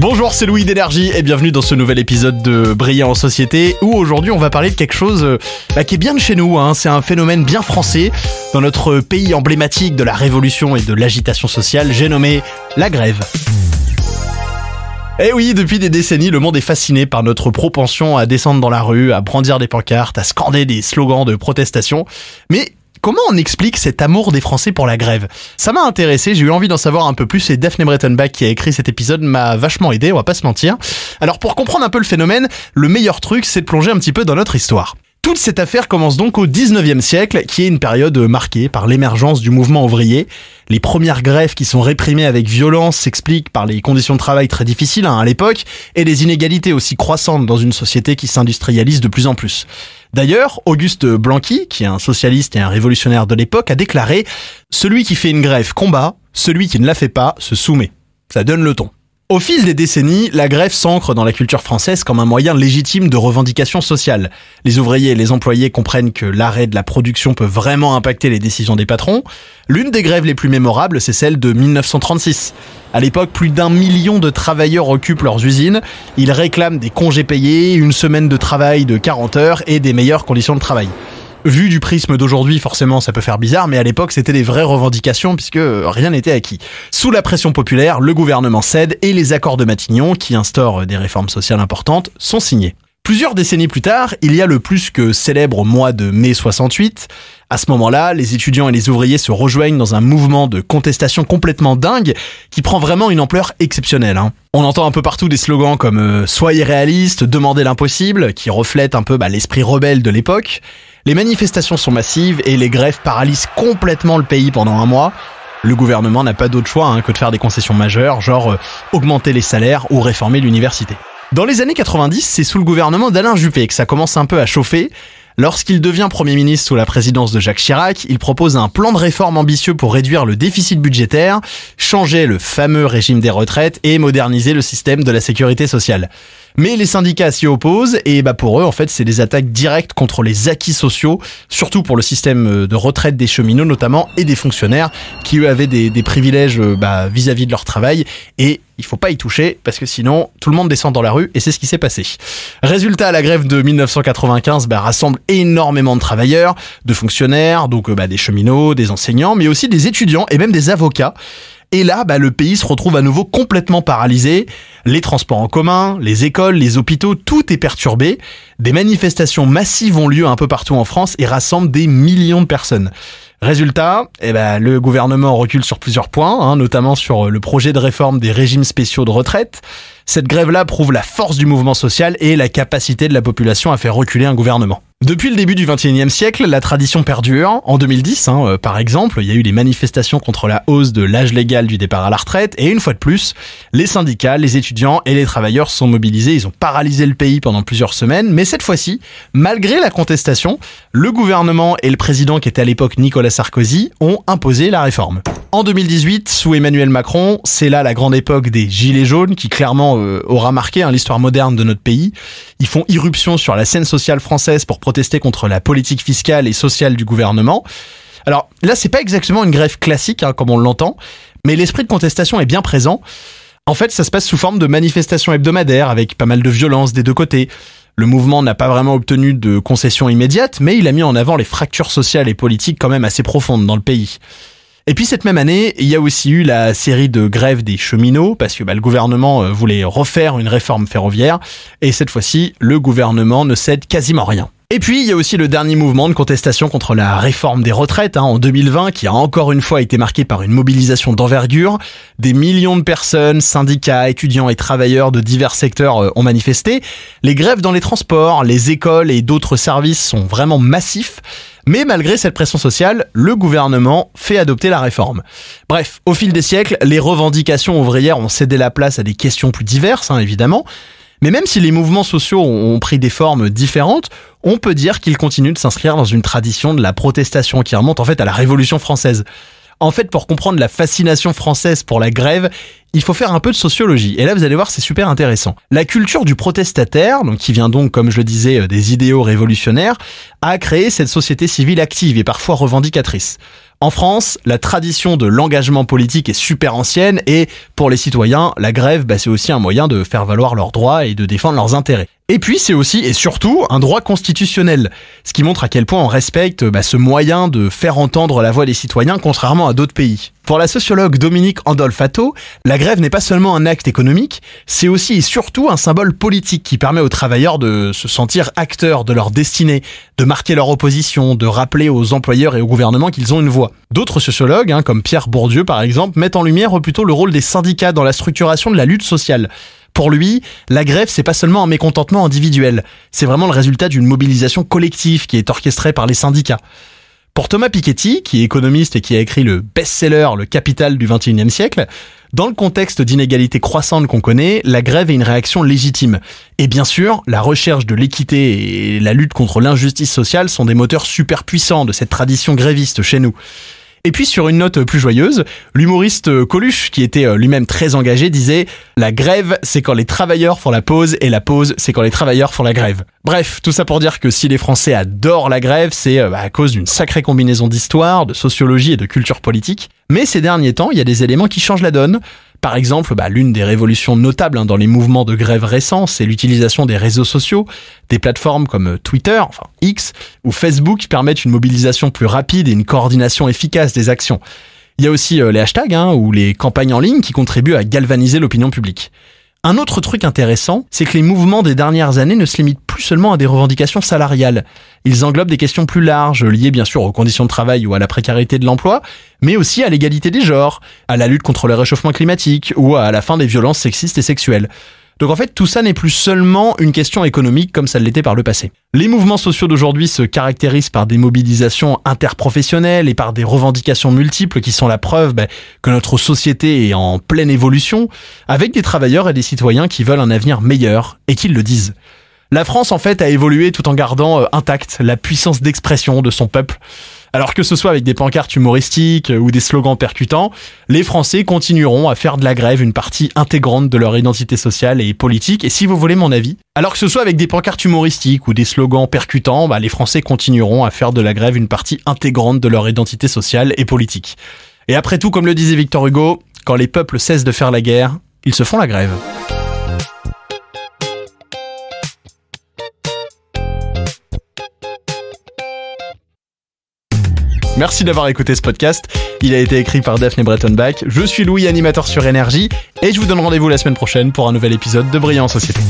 Bonjour, c'est Louis d'Énergie et bienvenue dans ce nouvel épisode de Briller en société où aujourd'hui on va parler de quelque chose qui est bien de chez nous, C'est un phénomène bien français dans notre pays emblématique de la révolution et de l'agitation sociale, j'ai nommé la grève. Eh oui, depuis des décennies, le monde est fasciné par notre propension à descendre dans la rue, à brandir des pancartes, à scander des slogans de protestation. Mais comment on explique cet amour des Français pour la grève ? Ça m'a intéressé, j'ai eu envie d'en savoir un peu plus et Daphné Breitenbach qui a écrit cet épisode m'a vachement aidé, on va pas se mentir. Alors pour comprendre un peu le phénomène, le meilleur truc c'est de plonger un petit peu dans notre histoire. Toute cette affaire commence donc au 19e siècle, qui est une période marquée par l'émergence du mouvement ouvrier. Les premières grèves qui sont réprimées avec violence s'expliquent par les conditions de travail très difficiles à l'époque et les inégalités aussi croissantes dans une société qui s'industrialise de plus en plus. D'ailleurs, Auguste Blanqui, qui est un socialiste et un révolutionnaire de l'époque, a déclaré « Celui qui fait une grève combat, celui qui ne la fait pas se soumet ». Ça donne le ton. Au fil des décennies, la grève s'ancre dans la culture française comme un moyen légitime de revendication sociale. Les ouvriers et les employés comprennent que l'arrêt de la production peut vraiment impacter les décisions des patrons. L'une des grèves les plus mémorables, c'est celle de 1936. À l'époque, plus d'1 million de travailleurs occupent leurs usines. Ils réclament des congés payés, une semaine de travail de 40 heures et des meilleures conditions de travail. Vu du prisme d'aujourd'hui, forcément, ça peut faire bizarre, mais à l'époque, c'était des vraies revendications puisque rien n'était acquis. Sous la pression populaire, le gouvernement cède et les accords de Matignon, qui instaurent des réformes sociales importantes, sont signés. Plusieurs décennies plus tard, il y a le plus que célèbre mois de mai 68. À ce moment-là, les étudiants et les ouvriers se rejoignent dans un mouvement de contestation complètement dingue qui prend vraiment une ampleur exceptionnelle. On entend un peu partout des slogans comme « Soyez réalistes, demandez l'impossible » qui reflètent un peu l'esprit rebelle de l'époque. Les manifestations sont massives et les grèves paralysent complètement le pays pendant un mois. Le gouvernement n'a pas d'autre choix que de faire des concessions majeures, genre augmenter les salaires ou réformer l'université. Dans les années 90, c'est sous le gouvernement d'Alain Juppé que ça commence un peu à chauffer. Lorsqu'il devient Premier ministre sous la présidence de Jacques Chirac, il propose un plan de réforme ambitieux pour réduire le déficit budgétaire, changer le fameux régime des retraites et moderniser le système de la sécurité sociale. Mais les syndicats s'y opposent et pour eux, en fait, c'est des attaques directes contre les acquis sociaux, surtout pour le système de retraite des cheminots notamment et des fonctionnaires qui eux avaient des privilèges vis-à-vis de leur travail et il faut pas y toucher parce que sinon tout le monde descend dans la rue et c'est ce qui s'est passé. Résultat, la grève de 1995 rassemble énormément de travailleurs, de fonctionnaires, donc des cheminots, des enseignants, mais aussi des étudiants et même des avocats. Et là, le pays se retrouve à nouveau complètement paralysé. Les transports en commun, les écoles, les hôpitaux, tout est perturbé. Des manifestations massives ont lieu un peu partout en France et rassemblent des millions de personnes. Résultat, le gouvernement recule sur plusieurs points, notamment sur le projet de réforme des régimes spéciaux de retraite. Cette grève-là prouve la force du mouvement social et la capacité de la population à faire reculer un gouvernement. Depuis le début du XXIe siècle, la tradition perdure. En 2010, par exemple, il y a eu les manifestations contre la hausse de l'âge légal du départ à la retraite. Et une fois de plus, les syndicats, les étudiants et les travailleurs sont mobilisés. Ils ont paralysé le pays pendant plusieurs semaines. Mais cette fois-ci, malgré la contestation, le gouvernement et le président, qui était à l'époque Nicolas Sarkozy, ont imposé la réforme. En 2018, sous Emmanuel Macron, c'est là la grande époque des Gilets jaunes qui clairement aura marqué l'histoire moderne de notre pays. Ils font irruption sur la scène sociale française pour protester contre la politique fiscale et sociale du gouvernement. Alors là, c'est pas exactement une grève classique comme on l'entend, mais l'esprit de contestation est bien présent. En fait, ça se passe sous forme de manifestations hebdomadaires avec pas mal de violence des deux côtés. Le mouvement n'a pas vraiment obtenu de concessions immédiates, mais il a mis en avant les fractures sociales et politiques quand même assez profondes dans le pays. Et puis cette même année, il y a aussi eu la série de grèves des cheminots, parce que le gouvernement voulait refaire une réforme ferroviaire, et cette fois-ci, le gouvernement ne cède quasiment rien. Et puis, il y a aussi le dernier mouvement de contestation contre la réforme des retraites en 2020, qui a encore une fois été marqué par une mobilisation d'envergure. Des millions de personnes, syndicats, étudiants et travailleurs de divers secteurs ont manifesté. Les grèves dans les transports, les écoles et d'autres services sont vraiment massifs. Mais malgré cette pression sociale, le gouvernement fait adopter la réforme. Bref, au fil des siècles, les revendications ouvrières ont cédé la place à des questions plus diverses, évidemment. Mais même si les mouvements sociaux ont pris des formes différentes, on peut dire qu'ils continuent de s'inscrire dans une tradition de la protestation qui remonte en fait à la Révolution française. En fait, pour comprendre la fascination française pour la grève, il faut faire un peu de sociologie. Et là, vous allez voir, c'est super intéressant. La culture du protestataire, qui vient donc, comme je le disais, des idéaux révolutionnaires, a créé cette société civile active et parfois revendicatrice. En France, la tradition de l'engagement politique est super ancienne et pour les citoyens, la grève, c'est aussi un moyen de faire valoir leurs droits et de défendre leurs intérêts. Et puis c'est aussi et surtout un droit constitutionnel, ce qui montre à quel point on respecte ce moyen de faire entendre la voix des citoyens contrairement à d'autres pays. Pour la sociologue Dominique Andolfato, la grève n'est pas seulement un acte économique, c'est aussi et surtout un symbole politique qui permet aux travailleurs de se sentir acteurs de leur destinée, de marquer leur opposition, de rappeler aux employeurs et au gouvernement qu'ils ont une voix. D'autres sociologues, comme Pierre Bourdieu par exemple, mettent en lumière plutôt le rôle des syndicats dans la structuration de la lutte sociale. Pour lui, la grève, c'est pas seulement un mécontentement individuel, c'est vraiment le résultat d'une mobilisation collective qui est orchestrée par les syndicats. Pour Thomas Piketty, qui est économiste et qui a écrit le best-seller Le Capital du XXIe siècle, dans le contexte d'inégalités croissantes qu'on connaît, la grève est une réaction légitime. Et bien sûr, la recherche de l'équité et la lutte contre l'injustice sociale sont des moteurs super puissants de cette tradition gréviste chez nous. Et puis sur une note plus joyeuse, l'humoriste Coluche, qui était lui-même très engagé, disait « La grève, c'est quand les travailleurs font la pause et la pause, c'est quand les travailleurs font la grève ». Bref, tout ça pour dire que si les Français adorent la grève, c'est à cause d'une sacrée combinaison d'histoire, de sociologie et de culture politique. Mais ces derniers temps, il y a des éléments qui changent la donne. Par exemple, l'une des révolutions notables dans les mouvements de grève récents, c'est l'utilisation des réseaux sociaux, des plateformes comme Twitter, X, ou Facebook permettent une mobilisation plus rapide et une coordination efficace des actions. Il y a aussi les hashtags ou les campagnes en ligne qui contribuent à galvaniser l'opinion publique. Un autre truc intéressant, c'est que les mouvements des dernières années ne se limitent plus seulement à des revendications salariales. Ils englobent des questions plus larges, liées bien sûr aux conditions de travail ou à la précarité de l'emploi, mais aussi à l'égalité des genres, à la lutte contre le réchauffement climatique ou à la fin des violences sexistes et sexuelles. Donc en fait, tout ça n'est plus seulement une question économique comme ça l'était par le passé. Les mouvements sociaux d'aujourd'hui se caractérisent par des mobilisations interprofessionnelles et par des revendications multiples qui sont la preuve que notre société est en pleine évolution, avec des travailleurs et des citoyens qui veulent un avenir meilleur et qui le disent. La France en fait a évolué tout en gardant intacte la puissance d'expression de son peuple. Alors que ce soit avec des pancartes humoristiques ou des slogans percutants, les Français continueront à faire de la grève une partie intégrante de leur identité sociale et politique. Et si vous voulez mon avis, alors que ce soit avec des pancartes humoristiques ou des slogans percutants, les Français continueront à faire de la grève une partie intégrante de leur identité sociale et politique. Et après tout, comme le disait Victor Hugo, quand les peuples cessent de faire la guerre, ils se font la grève. Merci d'avoir écouté ce podcast. Il a été écrit par Daphné Bretonbach. Je suis Louis, animateur sur Énergie, et je vous donne rendez-vous la semaine prochaine pour un nouvel épisode de Brillant en Société.